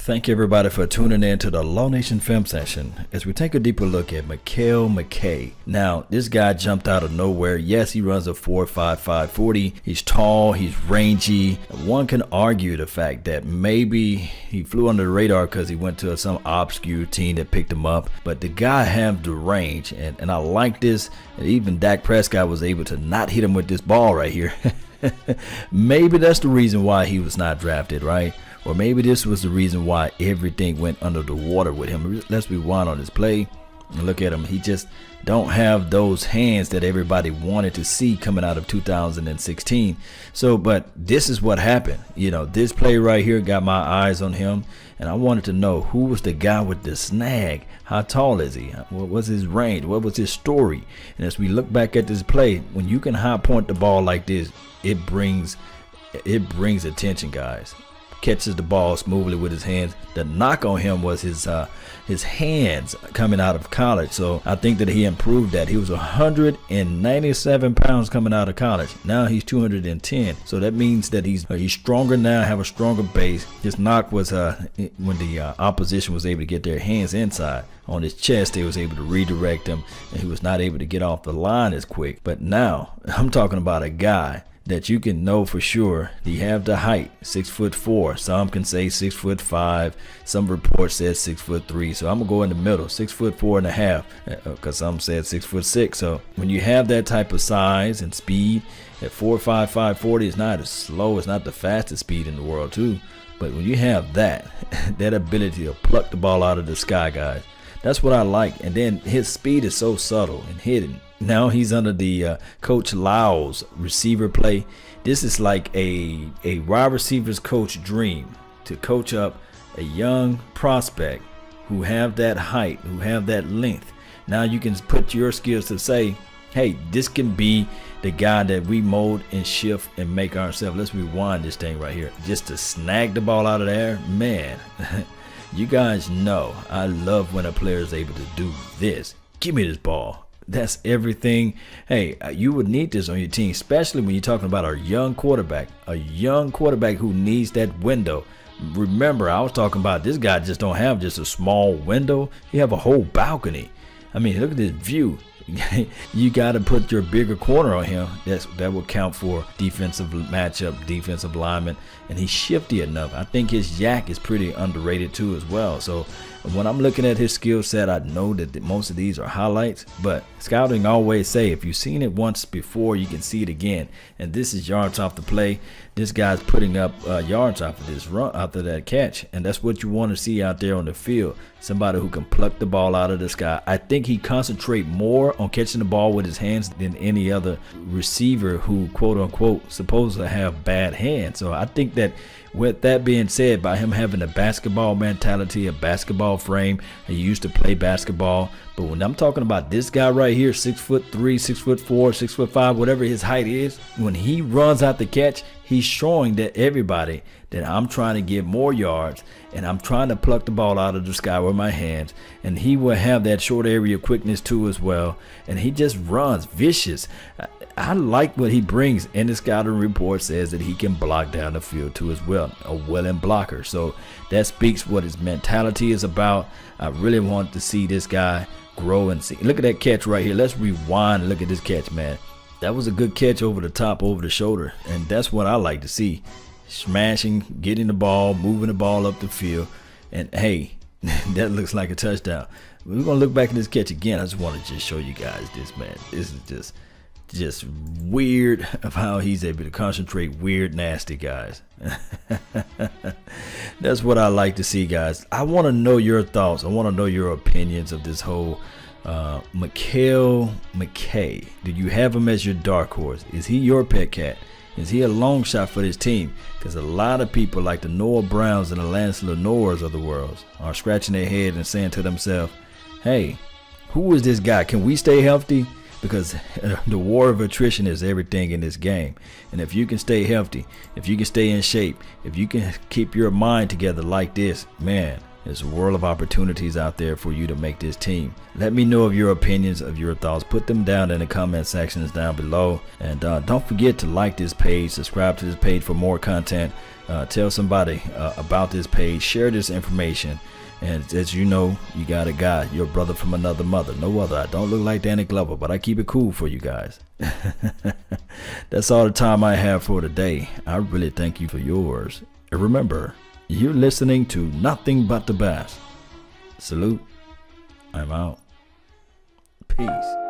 Thank you everybody for tuning in to the Law Nation Film Session as we take a deeper look at McKay. Now, this guy jumped out of nowhere. Yes, he runs a 4.55 40. He's tall, he's rangy. One can argue the fact that maybe he flew under the radar because he went to some obscure team that picked him up. But the guy have the range, and I like this. And even Dak Prescott was able to not hit him with this ball right here. Maybe that's the reason why he was not drafted, right? Or maybe this was the reason why everything went under the water with him. Let's rewind on this play and look at him. He just don't have those hands that everybody wanted to see coming out of 2016. So, but this is what happened. You know, this play right here got my eyes on him, and I wanted to know who was the guy with the snag. How tall is he? What was his range? What was his story? And as we look back at this play, when you can high point the ball like this, it brings attention, guys. Catches the ball smoothly with his hands. The knock on him was his hands coming out of college. So I think that he improved that. He was 197 pounds coming out of college. Now he's 210. So that means that he's stronger now, have a stronger base. His knock was when the opposition was able to get their hands inside on his chest, they was able to redirect him, and he was not able to get off the line as quick. But now I'm talking about a guy that you can know for sure he have the height, 6'4". Some can say 6'5". Some reports said 6'3". So I'm gonna go in the middle, 6'4.5", because some said 6'6". So when you have that type of size and speed at 4.55 40, it's not as slow, it's not the fastest speed in the world too. But when you have that ability to pluck the ball out of the sky, guys, that's what I like. And then his speed is so subtle and hidden. Now he's under the Coach Lyle's receiver play. This is like a wide receivers coach dream, to coach up a young prospect who have that height, who have that length. Now you can put your skills to say, hey, this can be the guy that we mold and shift and make ourselves. Let's rewind this thing right here. Just to snag the ball out of there, man. You guys know I love when a player is able to do this. Give me this ball. That's everything. Hey, you would need this on your team, especially when you're talking about a young quarterback who needs that window. Remember, I was talking about this guy just don't have just a small window. He have a whole balcony. I mean, look at this view. You got to put your bigger corner on him. That will count for defensive matchup, defensive lineman, and he's shifty enough. I think his yak is pretty underrated too as well. So when I'm looking at his skill set, I know that most of these are highlights, but scouting always say if you've seen it once before, you can see it again. And this is yards off the play. This guy's putting up yards off of this run, after that catch, and that's what you want to see out there on the field. Somebody who can pluck the ball out of the sky. I think he concentrate more on catching the ball with his hands than any other receiver who, quote unquote, supposed to have bad hands. So I think that with that being said, by him having a basketball mentality, a basketball frame, he used to play basketball. But when I'm talking about this guy right here, 6'3", 6'4", 6'5", whatever his height is, when he runs out the catch, he's showing that everybody that I'm trying to get more yards and I'm trying to pluck the ball out of the sky with my hands. And he will have that short area quickness too as well. And he just runs vicious. I like what he brings, and the scouting report says that he can block down the field too as well, a willing blocker. So that speaks what his mentality is about. I really want to see this guy grow and see. Look at that catch right here. Let's rewind and look at this catch, man. That was a good catch over the top, over the shoulder, and that's what I like to see. Smashing, getting the ball, moving the ball up the field, and hey, that looks like a touchdown. We're gonna look back at this catch again. I just want to just show you guys this, man. This is just weird of how he's able to concentrate. Weird, nasty, guys. That's what I like to see, guys. I want to know your thoughts. I want to know your opinions of this whole McKay. Do you have him as your dark horse? Is he your pet cat? Is he a long shot for this team? Because a lot of people like the Noah Browns and the Lance Lenores of the world are scratching their head and saying to themselves, hey, who is this guy? Can we stay healthy? Because the war of attrition is everything in this game. And if you can stay healthy, if you can stay in shape, if you can keep your mind together like this, man, There's a world of opportunities out there for you to make this team. Let me know of your opinions, of your thoughts. Put them down in the comment sections down below. And don't forget to like this page, subscribe to this page for more content. Tell somebody about this page, share this information. And as you know, you got a guy, your brother from another mother, no other. I don't look like Danny Glover, but I keep it cool for you guys. That's all the time I have for today. I really thank you for yours. And remember, you're listening to nothing but the best. Salute. I'm out. Peace.